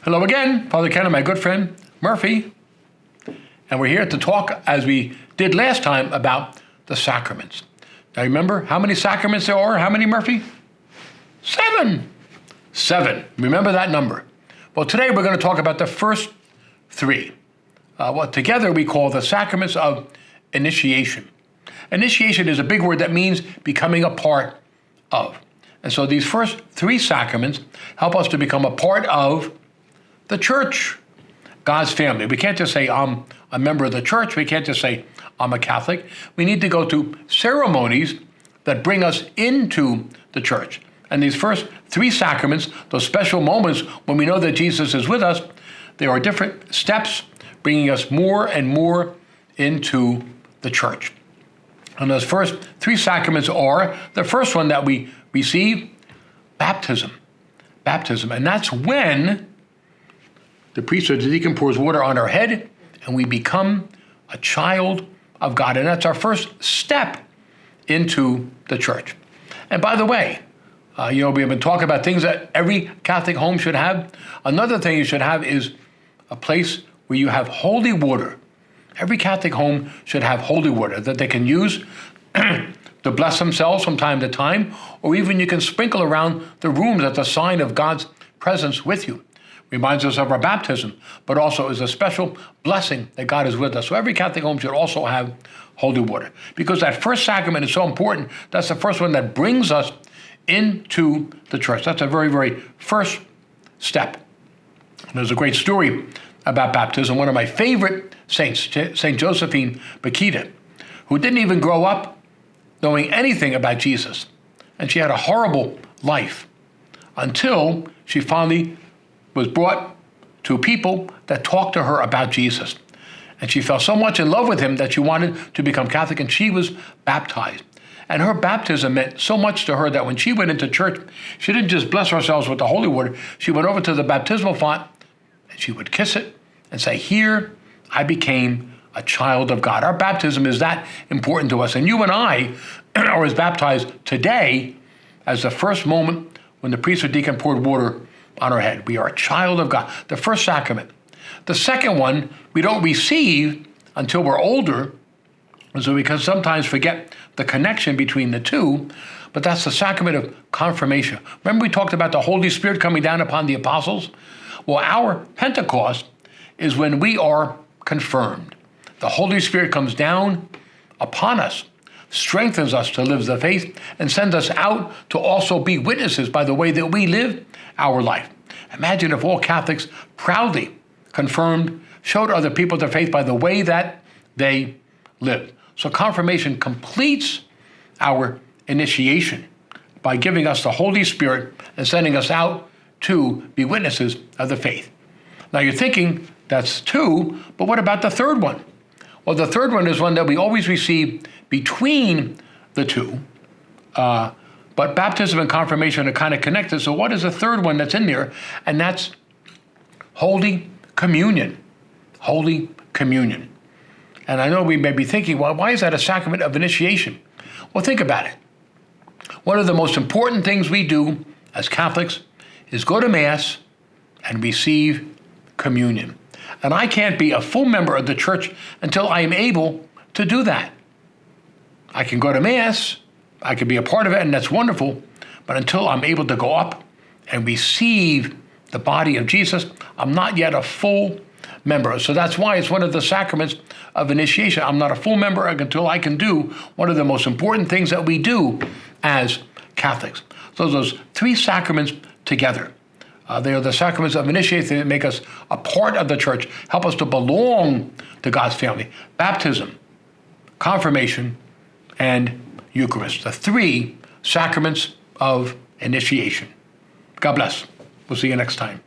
Hello again, Father Ken and my good friend Murphy. And we're here to talk, as we did last time, about the sacraments. Now remember how many sacraments there are? How many, Murphy? 7. 7. Remember that number. Well, today we're going to talk about the first 3. What together we call the sacraments of initiation. Initiation is a big word that means becoming a part of. And so these first 3 sacraments help us to become a part of the church, God's family. We can't just say, I'm a member of the church. We can't just say, I'm a Catholic. We need to go to ceremonies that bring us into the church. And these first 3 sacraments, those special moments when we know that Jesus is with us, there are different steps bringing us more and more into the church. And those first 3 sacraments are, the first one that we receive, baptism. Baptism. And that's when the priest or the deacon pours water on our head and we become a child of God. And that's our first step into the church. And by the way, we have been talking about things that every Catholic home should have. Another thing you should have is a place where you have holy water. Every Catholic home should have holy water that they can use to bless themselves from time to time, or even you can sprinkle around the rooms as a sign of God's presence with you. Reminds us of our baptism, but also is a special blessing that God is with us. So every Catholic home should also have holy water, because that first sacrament is so important. That's the first one that brings us into the church. That's a very, very first step. And there's a great story about baptism. One of my favorite saints, St. Josephine Bakhita, who didn't even grow up knowing anything about Jesus. And she had a horrible life until she finally was brought to people that talked to her about Jesus. And she fell so much in love with him that she wanted to become Catholic, and she was baptized. And her baptism meant so much to her that when she went into church, she didn't just bless ourselves with the holy water. She went over to the baptismal font and she would kiss it and say, "Here I became a child of God." Our baptism is that important to us. And you and I are baptized today as the first moment when the priest or deacon poured water on our head. We are a child of God, the first sacrament. The second one we don't receive until we're older, and so we can sometimes forget the connection between the two, but that's the sacrament of confirmation. Remember we talked about the Holy Spirit coming down upon the apostles? Well, our Pentecost is when we are confirmed. The Holy Spirit comes down upon us, strengthens us to live the faith, and sends us out to also be witnesses by the way that we live our life. Imagine if all Catholics proudly confirmed, showed other people their faith by the way that they lived. So confirmation completes our initiation by giving us the Holy Spirit and sending us out to be witnesses of the faith. Now you're thinking that's 2, but what about the third one? Well, the third one is one that we always receive between the 2, but baptism and confirmation are kind of connected. So what is the third one that's in there? And that's Holy Communion. Holy Communion. And I know we may be thinking, well, why is that a sacrament of initiation? Well, think about it. One of the most important things we do as Catholics is go to Mass and receive communion. And I can't be a full member of the church until I am able to do that. I can go to Mass, I can be a part of it, and that's wonderful, but until I'm able to go up and receive the body of Jesus, I'm not yet a full member. So that's why it's one of the sacraments of initiation. I'm not a full member until I can do one of the most important things that we do as Catholics. So those 3 sacraments together. They are the sacraments of initiation that make us a part of the church, help us to belong to God's family. Baptism, confirmation, and Eucharist. The 3 sacraments of initiation. God bless. We'll see you next time.